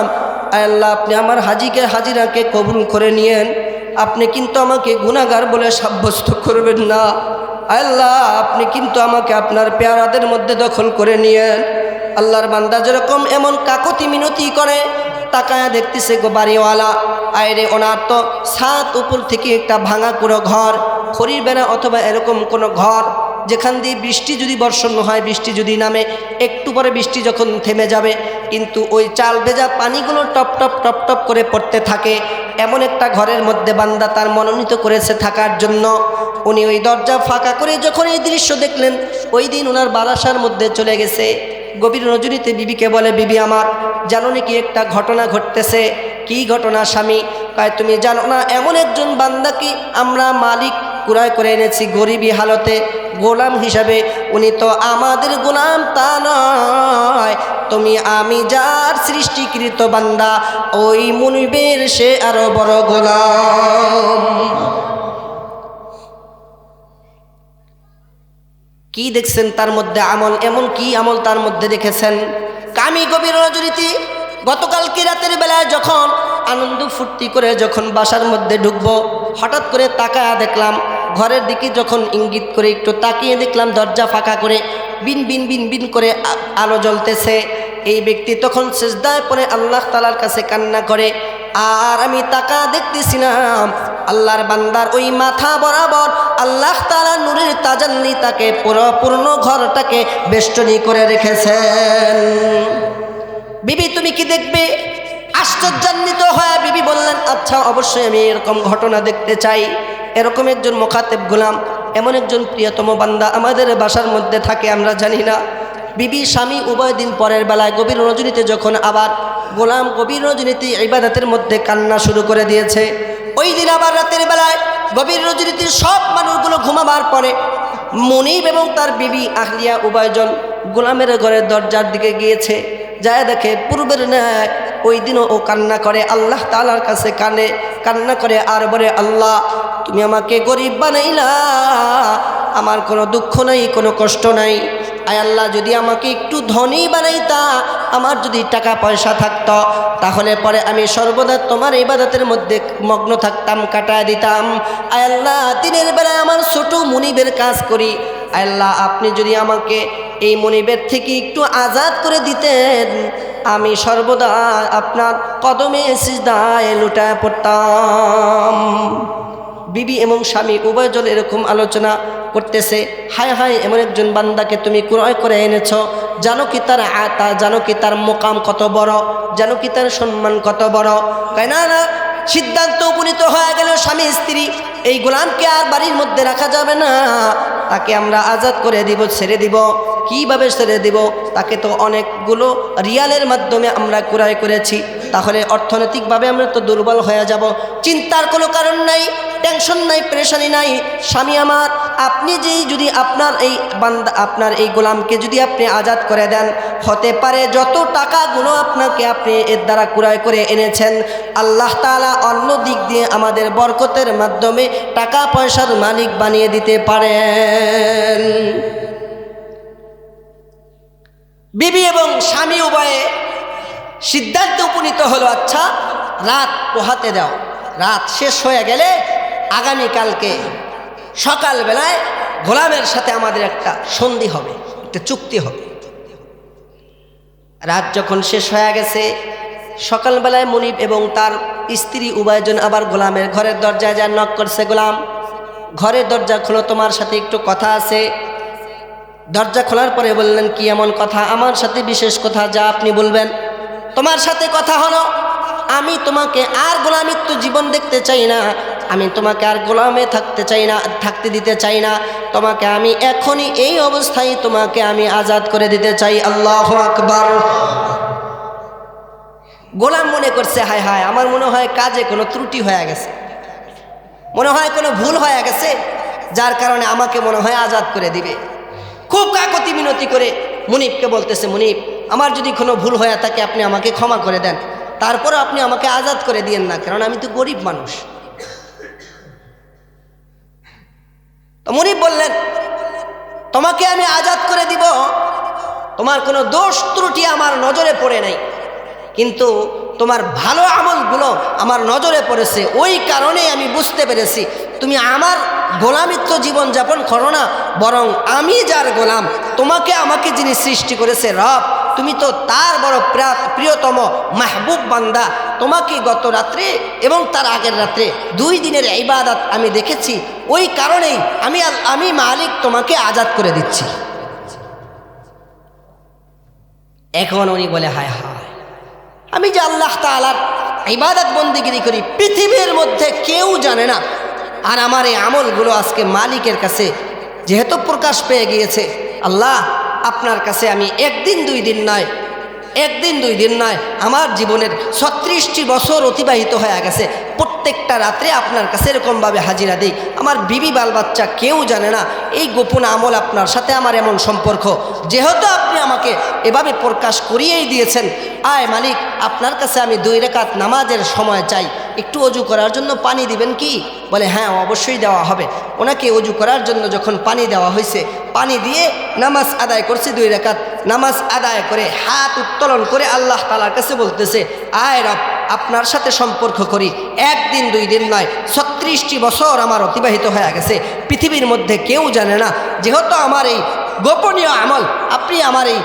আয় আল্লাহ আপনি আমার হাজিরাকে কবুল করে নিয়েন, আপনি কিন্তু আমাকে গুনাহগার বলে সাব্যস্ত করবেন না। আয় আল্লাহ, আপনি কিন্তু আমাকে আপনার পেয়ারাদের মধ্যে দখল করে নিয়েন। আল্লাহর বান্দা যেরকম এমন কাকতি মিনতি করে, তাকায়া দেখতেছে গো বাড়িওয়ালা, আয়রে ওনার তো ছাদ উপর থেকে একটা ভাঙা কুড়ো ঘর, খড়ির বেড়া অথবা এরকম কোনো ঘর, যেখান দিয়ে বৃষ্টি যদি বর্ষণ হয়, বৃষ্টি যদি নামে, একটু পরে বৃষ্টি যখন থেমে যাবে, কিন্তু ওই চাল ভেজা পানিগুলো টপ টপ টপ টপ করে পড়তে থাকে, এমন একটা ঘরের মধ্যে বান্দা তার মনোনীত করেছে থাকার জন্য। উনি ওই দরজা ফাঁকা করে যখন এই দৃশ্য দেখলেন, ওই দিন ওনার বারাসার মধ্যে চলে গেছে। গভীর রজনীতে বিবিকে বলে, বিবি আমার জানো নাকি একটা ঘটনা ঘটতেছে? কি ঘটনা স্বামী? কয় তুমি জানো না, এমন একজন বান্দাকে আমরা মালিক ক্রয় করে এনেছি গরিবী হালতে, গোলাম হিসাবে। উনি তো আমাদের গোলাম তা নয়, আমি যার সৃষ্টিকৃত বান্দা, ওই মুনিবের সে আরো বড় গোলাম। কি দেখছেন তার মধ্যে আমল, এমন কি আমল তার মধ্যে দেখেছেন? আমি গভীর রজনীতে গতকালকে রাতের বেলায় যখন আনন্দ ফুর্তি করে যখন বাসার মধ্যে ঢুকবো, হঠাৎ করে তাকায়া দেখলাম ঘরের দিকে, যখন ইঙ্গিত করে একটু তাকিয়ে দেখলাম দরজা ফাঁকা করে বিন বিন বিন বিন করে আলো জ্বলতেছে। এই ব্যক্তি তখন সিজদায় পড়ে আল্লাহ তাআলার কাছে কান্না করে, আর আমি তাকা দেখতেছিলাম আল্লাহর বান্দার ওই মাথা বরাবর আল্লাহ তাআলা নূরের তাজাল্লি তাকে পূর্ণ ঘরটাকে বেষ্টনী করে রেখেছেন। বিবি তুমি কি দেখবে? আশ্চর্যান্বিত হয়ে বিবি বললেন, আচ্ছা অবশ্যই আমি এরকম ঘটনা দেখতে চাই। এরকম একজন মুখাতেব গোলাম, এমন একজন প্রিয়তম বান্দা আমাদের বাসার মধ্যে থাকে আমরা জানি না। বিবি স্বামী উভয় দিন পরের বেলায় গভীর রজনীতে যখন আবার গোলাম গভীর রজনীতে ইবাদতের মধ্যে কান্না শুরু করে দিয়েছে, ওই দিন আবার রাতের বেলায় গভীর রজনীতে সব মানুষগুলো ঘুমাবার পরে মুনিব এবং তার বিবি আহলিয়া উভয়জন গোলামের ঘরের দরজার দিকে গিয়েছে। যায় দেখে পূর্বের ন্যায় ওই দিনও ও কান্না করে আল্লাহ তাআলার কাছে কান্না করে আর বলে, আল্লাহ তুমি আমাকে গরিব বানাইলা, আমার কোনো দুঃখ নাই, কোনো কষ্ট নাই। আয় আল্লাহ, যদি আমাকে একটু ধনী বানাইতা, আমার যদি টাকা পয়সা থাকতো, তাহলে পরে আমি সর্বদা তোমার ইবাদতের মধ্যে মগ্ন থাকতাম, কাটায় দিতাম। আয় আল্লাহ, দিনের বেলায় আমার ছোট মুনিবের কাজ করি। আয় আল্লাহ, আপনি যদি আমাকে এই মুনিবের থেকে একটু আজাদ করে দিতেন, আমি সর্বদা আপনার কদমে সিজদায় লুটায় পড়তাম। বিবি এবং স্বামী উভয়জন এরকম আলোচনা করতেছে, হায় হায় এমন একজন বান্দাকে তুমি ক্রয় করে এনেছ, জানো কি তার আতা, জানো কি তার মোকাম কত বড়, জানো কি তার সম্মান কত বড়। তাই না না, সিদ্ধান্ত উপনীত হয়ে গেল স্বামী স্ত্রী, এই গোলামকে আর বাড়ির মধ্যে রাখা যাবে না, তাকে আমরা আজাদ করে দিব, ছেড়ে দিব। কিভাবে ছেড়ে দিব? তাকে তো অনেকগুলো রিয়ালের মাধ্যমে আমরা ক্রয় করেছি, তাহলে অর্থনৈতিকভাবে আমরা তো দুর্বল হয়ে যাব। চিন্তার কোনো কারণ নাই, টেনশন নাই, পেরেশানি নাই। স্বামী আমার, আপনি যদি আপনার এই বান্দা, আপনার এই গোলামকে যদি আপনি আজাদ করে দেন, হতে পারে যত টাকাগুলো আপনি এর দ্বারা ক্রয় করে এনেছেন, আল্লাহ তাআলা অন্য দিক দিয়ে আমাদের বরকতের মাধ্যমে টাকা পয়সার মালিক বানিয়ে দিতে পারেন। বিবি এবং স্বামী উভয়ে সিদ্ধান্তে উপনীত হলো, আচ্ছা রাত পোহাতে দাও, রাত শেষ হয়ে গেলে আগামীকালকে সকালবেলায় গোলামের সাথে আমাদের একটা সন্ধি হবে, একটা চুক্তি হবে। রাত যখন শেষ হয়ে গেছে, সকালবেলায় মুনিব এবং তার স্ত্রী উভয়জন আবার গোলামের ঘরের দরজায় যা নক করছে, গোলাম ঘরের দরজা খোলো, তোমার সাথে একটু কথা আছে। দরজা খোলার পরে বললেন, কি এমন কথা? আমার সাথে বিশেষ কথা, যা আপনি বলবেন। তোমার সাথে কথা হলো, আমি তোমাকে আর গোলামিত্ব জীবন দেখতে চাই না, আমি তোমাকে আর গোলামে থাকতে চাই না, থাকতে দিতে চাই না। তোমাকে আমি এখনই এই অবস্থায় তোমাকে আমি আজাদ করে দিতে চাই। আল্লাহু আকবার। গোলাম মনে করছে, হায় হায়, আমার মনে হয় কাজে কোনো ত্রুটি হয়ে গেছে, মনে হয় কোনো ভুল হয়ে গেছে, যার কারণে আমাকে মনে হয় আজাদ করে দিবে। খুব কাকুতি মিনতি করে মুনিবকে বলতেছে, মুনিব আমার যদি কোনো ভুল হয়ে থাকে আপনি আমাকে ক্ষমা করে দেন, তারপরে আপনি আমাকে আজাদ করে দিয়েন না, কারণ আমি তো গরিব মানুষ। তো মুনিব বললেন, তোমাকে আমি আজাদ করে দিব, তোমার কোনো দোষ ত্রুটি আমার নজরে পড়ে নাই, কিন্তু তোমার ভালো আমলগুলো আমার নজরে পড়েছে, ওই কারণে আমি বুঝতে পেরেছি তুমি আমার গোলামিত্ব জীবন যাপন করো না, বরং আমি যার গোলাম, তোমাকে আমাকে যিনি সৃষ্টি করেছে রব, তুমি তো তার বড় প্রিয়তম মাহবুব বান্দা। তোমাকে গত রাত্রে এবং তার আগের রাত্রে 2 দিনের ইবাদত আমি দেখেছি, ওই কারণেই আমি মালিক তোমাকে আজাদ করে দিচ্ছি। এখন উনি বলে, হায় হায়, আমি যে আল্লাহ তাআলার ইবাদত বন্দেগী করি, পৃথিবীর মধ্যে কেউ জানে না, আর আমার এই আমলগুলো আজকে মালিকের কাছে যেহেতু প্রকাশ পেয়ে গিয়েছে, আল্লাহ আপনার কাছে আমি একদিন দুই দিন নয়, আমার জীবনের 36টি বছর অতিবাহিত হয়ে গেছে, প্রত্যেকটা রাত্রে আপনার কাছে এরকমভাবে হাজিরা দিই, আমার বিবি বাল বাচ্চা কেউ জানে না এই গোপন আমল আপনার সাথে আমার এমন সম্পর্ক, যেহেতু আপনি আমাকে এভাবে প্রকাশ করিয়েই দিয়েছেন। আয় মালিক, আপনার কাছে আমি 2 রাকাত নামাজের সময় চাই, একটু অজু করার জন্য পানি দিবেন কি? বলে, হ্যাঁ অবশ্যই দেওয়া হবে। ওনাকে অজু করার জন্য যখন পানি দেওয়া হয়েছে, পানি দিয়ে নামাজ আদায় করছে, 2 রাকাত নামাজ আদায় করে হাত উত্তোলন করে আল্লাহ তাআলার কাছে বলতেছে, আয় রব, আপনার সাথে সম্পর্ক করি, 1 দিন 2 দিন নয়, 36টি বছর আমার অতিবাহিত হয়ে গেছে, পৃথিবীর মধ্যে কেউ জানে না, যেহেতু আমার এই গোপনীয় আমল আপনি আমার এই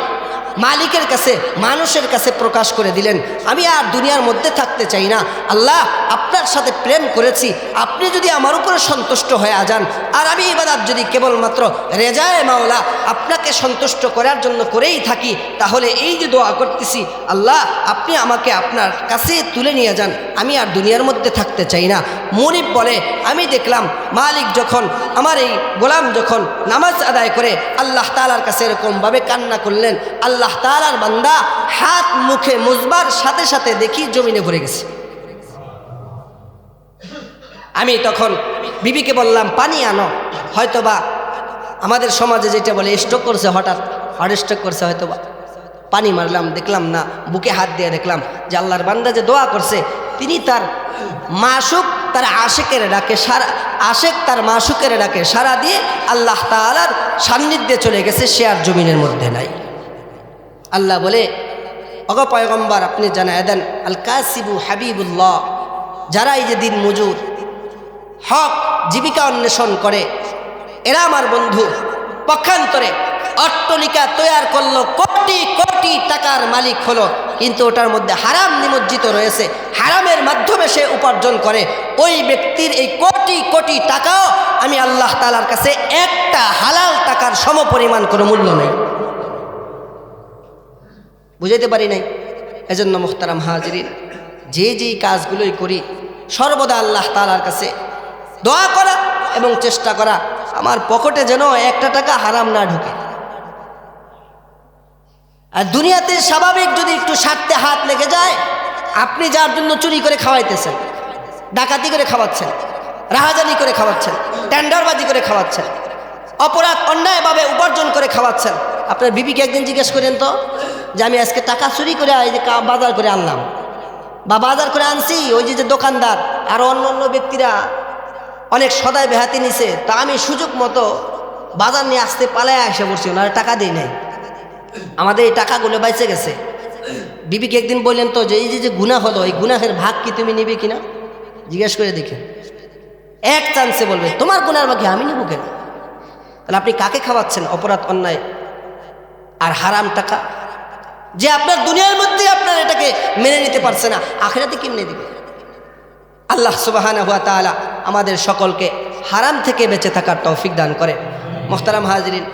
মালিকের কাছে, মানুষের কাছে প্রকাশ করে দিলেন, আমি আর দুনিয়ার মধ্যে থাকতে চাই না। আল্লাহ, আপনার সাথে প্রেম করেছি, আপনি যদি আমার উপরে সন্তুষ্ট হয়ে যান, আর আমি ইবাদত যদি কেবলমাত্র রেজায়ে মাওলা আপনাকে সন্তুষ্ট করার জন্য করেই থাকি, তাহলে এই যে দোয়া করতেছি, আল্লাহ আপনি আমাকে আপনার কাছে তুলে নিয়ে যান, আমি আর দুনিয়ার মধ্যে থাকতে চাই না। মুনিব বলে, আমি দেখলাম মালিক যখন, আমার এই গোলাম যখন নামাজ আদায় করে আল্লাহ তাআলার কাছে এরকমভাবে কান্না করলেন, আল্লাহ তাআলার বান্দা হাত মুখে মুজবার সাথে সাথে দেখি জমিনে পড়ে গেছে। আমি তখন বিবিকে বললাম, পানি আনো। হয়তোবা আমাদের সমাজে যেটা বলে স্ট্রোক করছে, হঠাৎ হার্ট স্ট্রোক করছে হয়তোবা। পানি মারলাম, দেখলাম না, বুকে হাত দিয়ে দেখলাম যে আল্লাহর বান্দা যে দোয়া করছে, তিনি তার মাশুক তার আশেকের ডাকে সারা, আশেক তার মাশুকের ডাকে সারা দিয়ে আল্লাহ তাআলার সান্নিধ্যে চলে গেছে, সে আর জমিনের মধ্যে নাই। আল্লাহ বলে, ওগো পয়গম্বর, আপনি জানায় দেন, আল কাসিবু হাবিবুল্লাহ, যারা এই যে দিন মজুর হক জীবিকা অন্বেষণ করে, এরা আমার বন্ধু। পক্ষান্তরে অট্টলিকা তৈয়ার করলো, কোটি কোটি টাকার মালিক হলো, কিন্তু ওটার মধ্যে হারাম নিমজ্জিত রয়েছে, হারামের মাধ্যমে সে উপার্জন করে, ওই ব্যক্তির এই কোটি কোটি টাকাও আমি আল্লাহ তাআলার কাছে একটা হালাল টাকার সমপরিমাণ কোনো মূল্য নেই। বুঝাইতে পারি নাই? এজন্য মুহতারাম হাজিরিন, যে যেই কাজগুলোই করি সর্বদা আল্লাহ তাআলার কাছে দোয়া করা এবং চেষ্টা করা আমার পকেটে যেন একটা টাকা হারাম না ঢুকে। আর দুনিয়াতে স্বাভাবিক যদি একটু স্বার্থে হাত লেগে যায়, আপনি যার জন্য চুরি করে খাওয়াইতেছেন, ডাকাতি করে খাওয়াচ্ছেন, রাহাজানি করে খাওয়াচ্ছেন, টেন্ডারবাজি করে খাওয়াচ্ছেন, অপরাধ অন্যায়ভাবে উপার্জন করে খাওয়াচ্ছেন, আপনার বিবিকে একদিন জিজ্ঞেস করেন তো যে আমি আজকে টাকা চুরি করে এই যে বাজার করে আনলাম বা বাজার করে আনছি, ওই যে দোকানদার আর অন্য অন্য ব্যক্তিরা অনেক সদায় বেহাতি নিছে, তা আমি সুযোগ মতো বাজার নিয়ে আসতে পালায় এসে পড়ছি, ওনারা টাকা দিই নাই, আমাদের এই টাকাগুলো বাইচে গেছে। বিবিকে একদিন বললেন তো যে এই যে গুনাহ হলো, এই গুনাহের ভাগ কি তুমি নিবে কিনা জিজ্ঞেস করে দেখেন। এক চান্সে বলবে তোমার গুনার ভাগে আমি নেব কেন? তাহলে আপনি কাকে খাওয়াচ্ছেন অপরাধ অন্যায় আর হারাম টাকা, যে আপনার দুনিয়ার মধ্যে আপনার এটাকে মেনে নিতে পারছে না, আখিরাতে কেমনে দিবে? আল্লাহ সুবহানাহু ওয়া তাআলা আমাদের সকলকে হারাম থেকে বেঁচে থাকার তৌফিক দান করে। মুহতারাম হাজিরিন,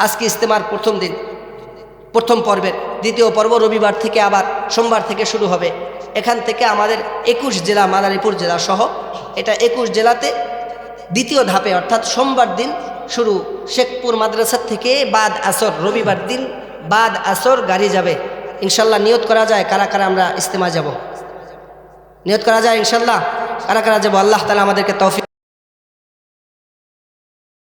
আজকে ইজতেমার প্রথম দিন, প্রথম পর্বের দ্বিতীয় পর্ব রবিবার থেকে আবার সোমবার থেকে শুরু হবে। এখান থেকে আমাদের 21 জেলা, মাদারীপুর জেলা সহ এটা 21 জেলাতে দ্বিতীয় ধাপে, অর্থাৎ সোমবার দিন শুরু শেখপুর মাদ্রাসা থেকে বাদ আসর, রবিবার দিন বাদ আসর গাড়ি যাবে ইনশাল্লাহ। নিয়ত করা যায় কারা কারা আমরা ইজতেমা যাব, নিয়ত করা যায় ইনশাল্লাহ, কারা কারা যাব? আল্লাহ তাআলা আমাদেরকে তৌফিক